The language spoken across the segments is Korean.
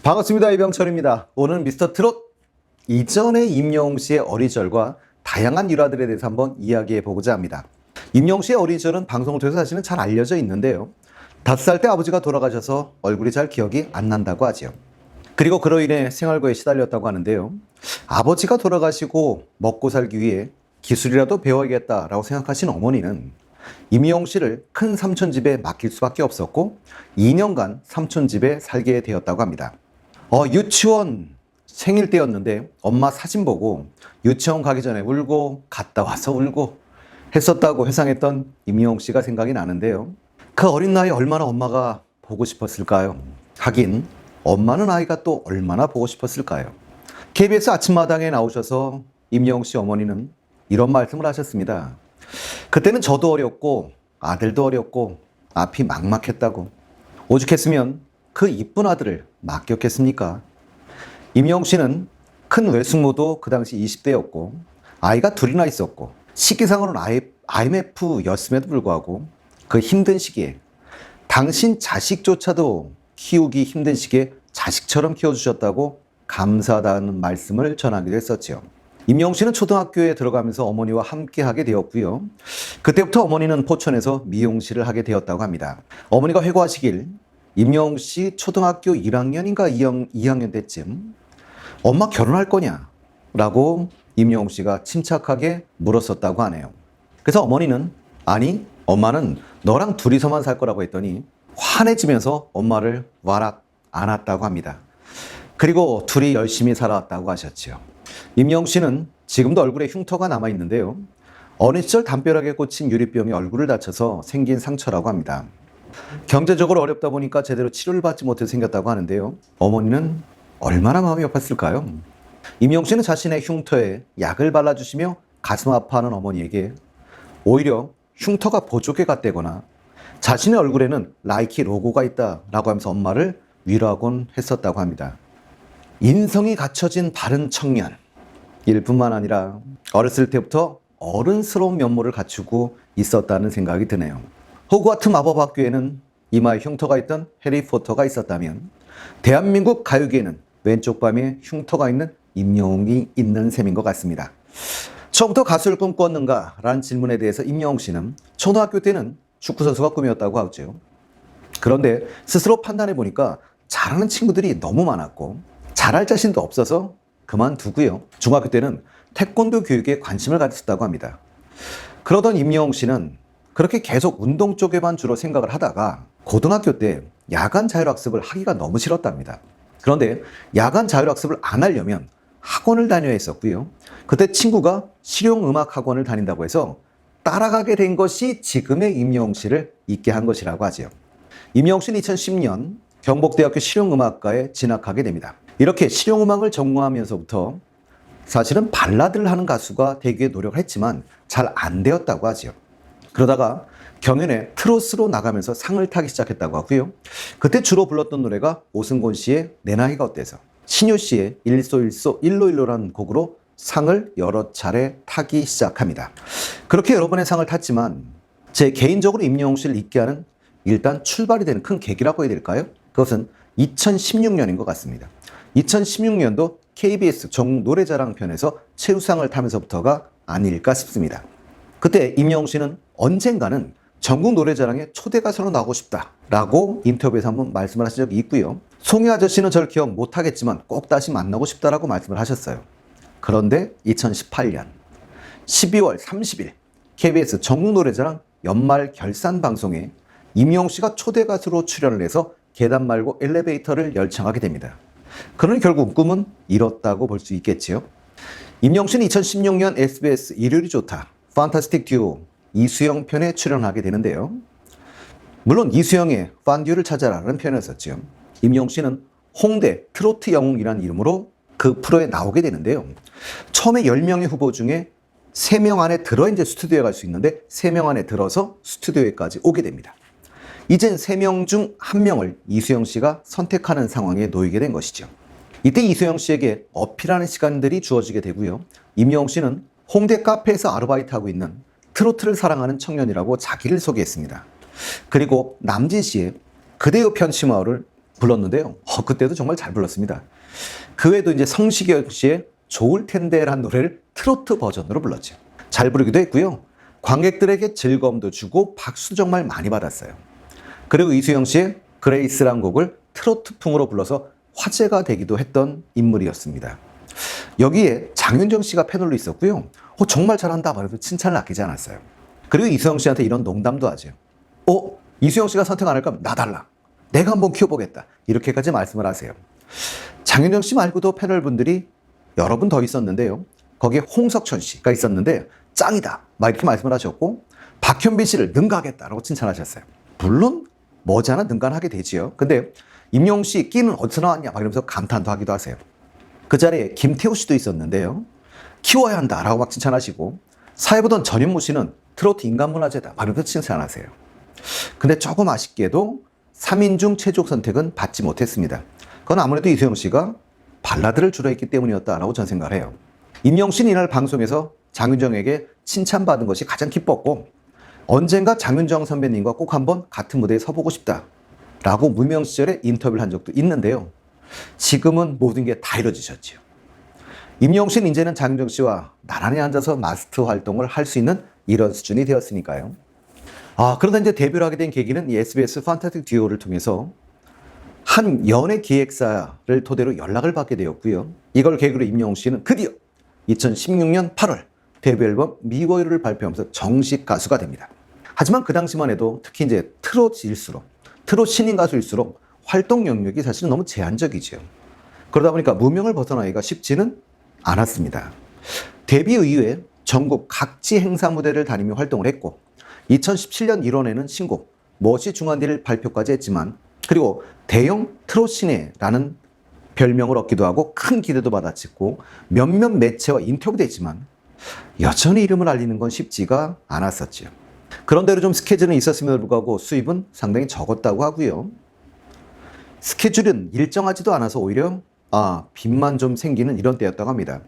반갑습니다. 이병철입니다. 오늘 미스터 트롯 이전의 임영웅 씨의 어리절과 다양한 일화들에 대해서 한번 이야기해 보고자 합니다. 임영웅 씨의 어리절은 방송을 통해서 사실은 잘 알려져 있는데요. 5살 때 아버지가 돌아가셔서 얼굴이 잘 기억이 안 난다고 하죠. 그리고 그로 인해 생활고에 시달렸다고 하는데요. 아버지가 돌아가시고 먹고 살기 위해 기술이라도 배워야겠다라고 생각하신 어머니는 임영웅 씨를 큰 삼촌 집에 맡길 수밖에 없었고 2년간 삼촌 집에 살게 되었다고 합니다. 유치원 생일 때였는데 엄마 사진 보고 유치원 가기 전에 울고 갔다 와서 울고 했었다고 회상했던 임영웅 씨가 생각이 나는데요. 그 어린 나이에 얼마나 엄마가 보고 싶었을까요? 하긴 엄마는 아이가 또 얼마나 보고 싶었을까요? KBS 아침마당에 나오셔서 임영웅 씨 어머니는 이런 말씀을 하셨습니다. 그때는 저도 어렸고 아들도 어렸고 앞이 막막했다고. 오죽했으면 그 이쁜 아들을 맡겼겠습니까? 임영웅 씨는 큰 외숙모도 그 당시 20대였고 아이가 둘이나 있었고 시기상으로는 IMF였음에도 불구하고 그 힘든 시기에 당신 자식조차도 키우기 힘든 시기에 자식처럼 키워주셨다고 감사하다는 말씀을 전하기도 했었죠. 임영웅 씨는 초등학교에 들어가면서 어머니와 함께 하게 되었고요. 그때부터 어머니는 포천에서 미용실을 하게 되었다고 합니다. 어머니가 회고하시길 임영웅 씨 초등학교 1학년인가 2학년 때쯤 엄마 결혼할 거냐? 라고 임영웅 씨가 침착하게 물었었다고 하네요. 그래서 어머니는 아니, 엄마는 너랑 둘이서만 살 거라고 했더니 환해지면서 엄마를 와락 안았다고 합니다. 그리고 둘이 열심히 살아왔다고 하셨죠. 임영웅 씨는 지금도 얼굴에 흉터가 남아있는데요. 어린 시절 담벼락에 꽂힌 유리병이 얼굴을 다쳐서 생긴 상처라고 합니다. 경제적으로 어렵다 보니까 제대로 치료를 받지 못해 생겼다고 하는데요. 어머니는 얼마나 마음이 아팠을까요? 임영웅 씨는 자신의 흉터에 약을 발라주시며 가슴 아파하는 어머니에게 오히려 흉터가 보조개 같다거나 자신의 얼굴에는 나이키 로고가 있다라고 하면서 엄마를 위로하곤 했었다고 합니다. 인성이 갖춰진 바른 청년 일 뿐만 아니라 어렸을 때부터 어른스러운 면모를 갖추고 있었다는 생각이 드네요. 호그와트 마법학교에는 이마에 흉터가 있던 해리포터가 있었다면 대한민국 가요계에는 왼쪽 밤에 흉터가 있는 임영웅이 있는 셈인 것 같습니다. 처음부터 가수를 꿈꿨는가? 라는 질문에 대해서 임영웅 씨는 초등학교 때는 축구선수가 꿈이었다고 하죠. 그런데 스스로 판단해 보니까 잘하는 친구들이 너무 많았고 잘할 자신도 없어서 그만두고요. 중학교 때는 태권도 교육에 관심을 가졌다고 합니다. 그러던 임영웅 씨는 그렇게 계속 운동 쪽에만 주로 생각을 하다가 고등학교 때 야간 자율학습을 하기가 너무 싫었답니다. 그런데 야간 자율학습을 안 하려면 학원을 다녀야 했었고요. 그때 친구가 실용음악 학원을 다닌다고 해서 따라가게 된 것이 지금의 임영웅 씨를 있게 한 것이라고 하죠. 임영웅 씨는 2010년 경복대학교 실용음악과에 진학하게 됩니다. 이렇게 실용음악을 전공하면서부터 사실은 발라드를 하는 가수가 되기 위해 노력을 했지만 잘 안 되었다고 하죠. 그러다가 경연에 트로트로 나가면서 상을 타기 시작했다고 하고요. 그때 주로 불렀던 노래가 오승곤 씨의 내 나이가 어때서, 신효 씨의 일소일소 일로일로라는 곡으로 상을 여러 차례 타기 시작합니다. 그렇게 여러 번의 상을 탔지만 제 개인적으로 임영웅 씨를 잊게 하는 일단 출발이 되는 큰 계기라고 해야 될까요? 그것은 2016년인 것 같습니다. 2016년도 KBS 전국 노래자랑 편에서 최우상을 타면서부터가 아닐까 싶습니다. 그때 임영웅 씨는 언젠가는 전국 노래자랑에 초대 가수로 나오고 싶다라고 인터뷰에서 한번 말씀을 하신 적이 있고요. 송혜 아저씨는 저를 기억 못하겠지만 꼭 다시 만나고 싶다라고 말씀을 하셨어요. 그런데 2018년 12월 30일 KBS 전국 노래자랑 연말 결산 방송에 임영웅 씨가 초대 가수로 출연을 해서 계단 말고 엘리베이터를 열창하게 됩니다. 그러니 결국 꿈은 이뤘다고 볼 수 있겠지요. 임영웅 씨는 2016년 SBS 일요일이 좋다 판타스틱 듀오 이수영 편에 출연하게 되는데요. 물론 이수영의 판듀를 찾아라는 편이었었죠. 임영웅 씨는 홍대 트로트 영웅이라는 이름으로 그 프로에 나오게 되는데요. 처음에 10명의 후보 중에 3명 안에 들어 이제 스튜디오에 갈 수 있는데 3명 안에 들어서 스튜디오에까지 오게 됩니다. 이젠 3명 중 1명을 이수영 씨가 선택하는 상황에 놓이게 된 것이죠. 이때 이수영 씨에게 어필하는 시간들이 주어지게 되고요. 임영웅 씨는 홍대 카페에서 아르바이트하고 있는 트로트를 사랑하는 청년이라고 자기를 소개했습니다. 그리고 남진 씨의 그대여 편치마을을 불렀는데요. 그때도 정말 잘 불렀습니다. 그 외에도 이제 성시경 씨의 좋을 텐데라는 노래를 트로트 버전으로 불렀죠. 잘 부르기도 했고요. 관객들에게 즐거움도 주고 박수 정말 많이 받았어요. 그리고 이수영 씨의 그레이스란 곡을 트로트풍으로 불러서 화제가 되기도 했던 인물이었습니다. 여기에 장윤정 씨가 패널로 있었고요. 정말 잘한다 말해도 칭찬을 아끼지 않았어요. 그리고 이수영 씨한테 이런 농담도 하죠. 이수영 씨가 선택 안 할 거면 나 달라. 내가 한번 키워보겠다. 이렇게까지 말씀을 하세요. 장윤정 씨 말고도 패널 분들이 여러 분 더 있었는데요. 거기에 홍석천 씨가 있었는데 짱이다 막 이렇게 말씀을 하셨고, 박현빈 씨를 능가하겠다라고 칭찬하셨어요. 물론 머지않아 능가하게 되지요. 근데 임영웅 씨 끼는 어디서 나왔냐 막 이러면서 감탄도 하기도 하세요. 그 자리에 김태우 씨도 있었는데요. 키워야 한다라고 막 칭찬하시고, 사회보던 전현무 씨는 트로트 인간문화재다 막 이러면서 칭찬하세요. 근데 조금 아쉽게도 3인 최종 선택은 받지 못했습니다. 그건 아무래도 이수영 씨가 발라드를 주로 했기 때문이었다라고 저는 생각을 해요. 임영웅 씨는 이날 방송에서 장윤정에게 칭찬받은 것이 가장 기뻤고, 언젠가 장윤정 선배님과 꼭 한번 같은 무대에 서보고 싶다라고 무명 시절에 인터뷰를 한 적도 있는데요. 지금은 모든 게 다 이루어지셨죠. 임영웅 씨는 이제는 장윤정 씨와 나란히 앉아서 마스터 활동을 할 수 있는 이런 수준이 되었으니까요. 그러다 이제 데뷔를 하게 된 계기는 이 SBS 판타스틱 듀오를 통해서 한 연예 기획사를 토대로 연락을 받게 되었고요. 이걸 계기로 임영웅 씨는 드디어 2016년 8월 데뷔 앨범 미워요를 발표하면서 정식 가수가 됩니다. 하지만 그 당시만 해도 특히 이제 트롯 신인 가수일수록 활동 영역이 사실은 너무 제한적이죠. 그러다 보니까 무명을 벗어나기가 쉽지는 않았습니다. 데뷔 이후에 전국 각지 행사 무대를 다니며 활동을 했고, 2017년 1월에는 신곡 멋이 중한디를 발표까지 했지만, 그리고 대형 트롯 신예라는 별명을 얻기도 하고 큰 기대도 받아쳤고 몇몇 매체와 인터뷰도 했지만 여전히 이름을 알리는 건 쉽지가 않았었죠. 그런대로 좀 스케줄은 있었음에도 불구하고 수입은 상당히 적었다고 하고요. 스케줄은 일정하지도 않아서 오히려 빚만 좀 생기는 이런 때였다고 합니다.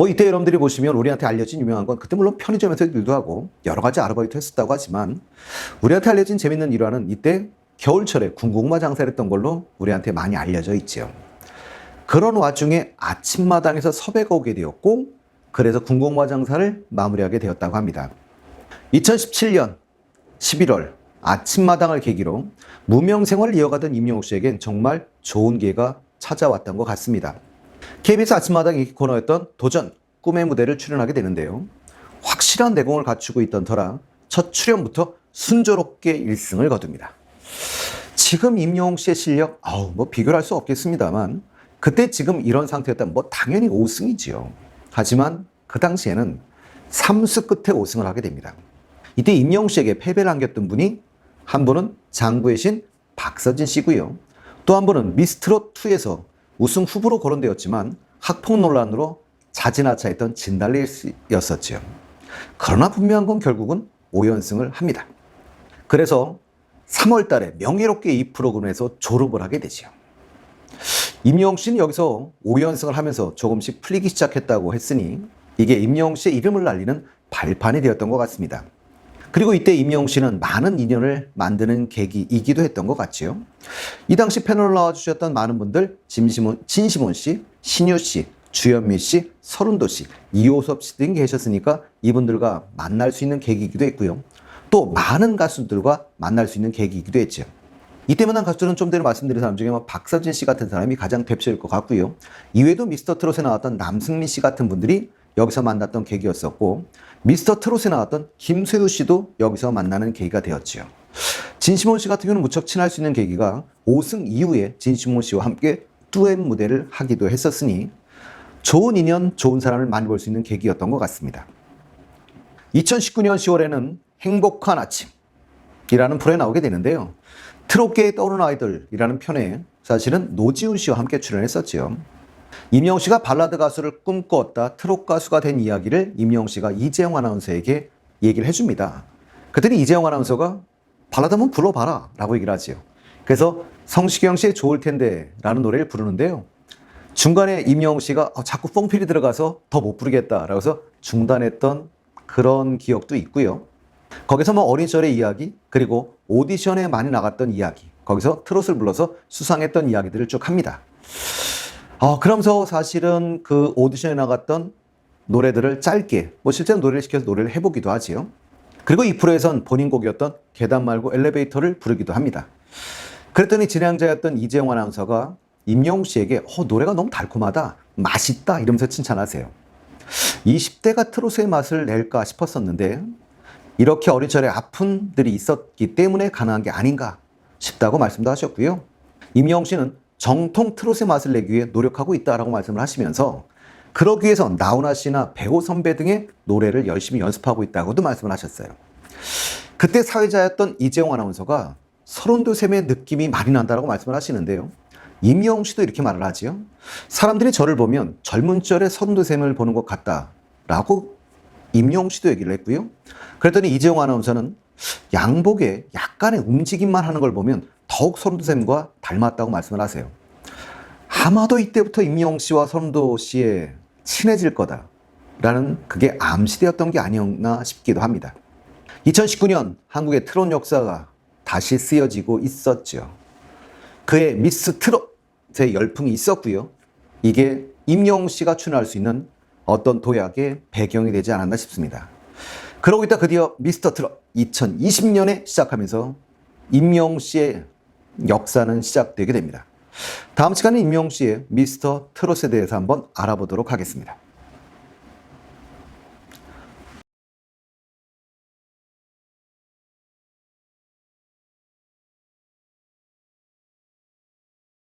이때 여러분들이 보시면 우리한테 알려진 유명한 건, 그때 물론 편의점에서 일도 하고 여러 가지 아르바이트 했었다고 하지만, 우리한테 알려진 재밌는 일화는 이때 겨울철에 군고구마 장사를 했던 걸로 우리한테 많이 알려져 있죠. 그런 와중에 아침마당에서 섭외가 오게 되었고, 그래서 군고구마 장사를 마무리하게 되었다고 합니다. 2017년 11월 아침마당을 계기로 무명 생활을 이어가던 임영웅 씨에겐 정말 좋은 기회가 찾아왔던 것 같습니다. KBS 아침마당 인기 코너였던 도전 꿈의 무대를 출연하게 되는데요. 확실한 내공을 갖추고 있던 터라 첫 출연부터 순조롭게 1승을 거둡니다. 지금 임영웅 씨의 실력 비교를 할 수 없겠습니다만, 그때 지금 이런 상태였다면 당연히 5승이지요. 하지만 그 당시에는 3수 끝에 5승을 하게 됩니다. 이때 임영웅 씨에게 패배를 안겼던 분이, 한 분은 장구의 신 박서진 씨고요. 또 한 분은 미스트롯2에서 우승 후보로 거론되었지만 학폭 논란으로 자진하차했던 진달래 씨였었죠. 그러나 분명한 건 결국은 5연승을 합니다. 그래서 3월 달에 명예롭게 이 프로그램에서 졸업을 하게 되죠. 임영웅 씨는 여기서 5연승을 하면서 조금씩 풀리기 시작했다고 했으니 이게 임영웅 씨의 이름을 날리는 발판이 되었던 것 같습니다. 그리고 이때 임영웅 씨는 많은 인연을 만드는 계기이기도 했던 것 같지요. 이 당시 패널로 나와주셨던 많은 분들, 진시몬 씨, 신유 씨, 주현미 씨, 서른도 씨, 이호섭 씨 등이 계셨으니까 이분들과 만날 수 있는 계기이기도 했고요. 또 많은 가수들과 만날 수 있는 계기이기도 했죠. 이때 만난 가수들은 좀 전에 말씀드린 사람 중에 박서진 씨 같은 사람이 가장 대표일 것 같고요. 이외에도 미스터 트롯에 나왔던 남승민 씨 같은 분들이 여기서 만났던 계기였었고, 미스터 트롯에 나왔던 김세우 씨도 여기서 만나는 계기가 되었죠. 진시몬 씨 같은 경우는 무척 친할 수 있는 계기가 5승 이후에 진시몬 씨와 함께 듀엣 무대를 하기도 했었으니 좋은 인연, 좋은 사람을 많이 볼 수 있는 계기였던 것 같습니다. 2019년 10월에는 행복한 아침이라는 프로에 나오게 되는데요. 트롯계에 떠오르는 아이들이라는 편에 사실은 노지훈 씨와 함께 출연했었죠. 임영웅 씨가 발라드 가수를 꿈꾸었다 트롯 가수가 된 이야기를 임영웅 씨가 이재영 아나운서에게 얘기를 해줍니다. 그랬더니 이재영 아나운서가 발라드 한번 불러봐라 라고 얘기를 하죠. 그래서 성시경 씨의 좋을 텐데 라는 노래를 부르는데요. 중간에 임영웅 씨가 자꾸 뽕필이 들어가서 더 못 부르겠다라고 해서 중단했던 그런 기억도 있고요. 거기서 어린 시절의 이야기, 그리고 오디션에 많이 나갔던 이야기, 거기서 트롯을 불러서 수상했던 이야기들을 쭉 합니다. 그러면서 사실은 그 오디션에 나갔던 노래들을 짧게, 실제로 노래를 시켜서 노래를 해보기도 하지요. 그리고 이 프로에선 본인 곡이었던 계단 말고 엘리베이터를 부르기도 합니다. 그랬더니 진행자였던 이재용 아나운서가 임영웅 씨에게 노래가 너무 달콤하다, 맛있다 이러면서 칭찬하세요. 20대가 트롯의 맛을 낼까 싶었었는데 이렇게 어린 시절에 아픔들이 있었기 때문에 가능한 게 아닌가 싶다고 말씀도 하셨고요. 임영웅 씨는 정통 트롯의 맛을 내기 위해 노력하고 있다라고 말씀을 하시면서 그러기 위해서 나훈아 씨나 배우 선배 등의 노래를 열심히 연습하고 있다고도 말씀을 하셨어요. 그때 사회자였던 이재용 아나운서가 32셈의 느낌이 많이 난다라고 말씀을 하시는데요. 임영웅 씨도 이렇게 말을 하지요. 사람들이 저를 보면 젊은 시절에 32셈을 보는 것 같다라고 임영웅 씨도 얘기를 했고요. 그랬더니 이재용 아나운서는 양복에 약간의 움직임만 하는 걸 보면 더욱 서른도샘과 닮았다고 말씀을 하세요. 아마도 이때부터 임영웅 씨와 서른도 씨의 친해질 거다라는 그게 암시되었던 게 아니었나 싶기도 합니다. 2019년 한국의 트롯 역사가 다시 쓰여지고 있었죠. 그의 미스 트롯의 열풍이 있었고요. 이게 임영웅 씨가 출연할 수 있는 어떤 도약의 배경이 되지 않았나 싶습니다. 그러고 있다 드디어 미스터 트롯 2020년에 시작하면서 임영웅 씨의 역사는 시작되게 됩니다. 다음 시간에 임영웅 씨의 미스터 트롯에 대해서 한번 알아보도록 하겠습니다.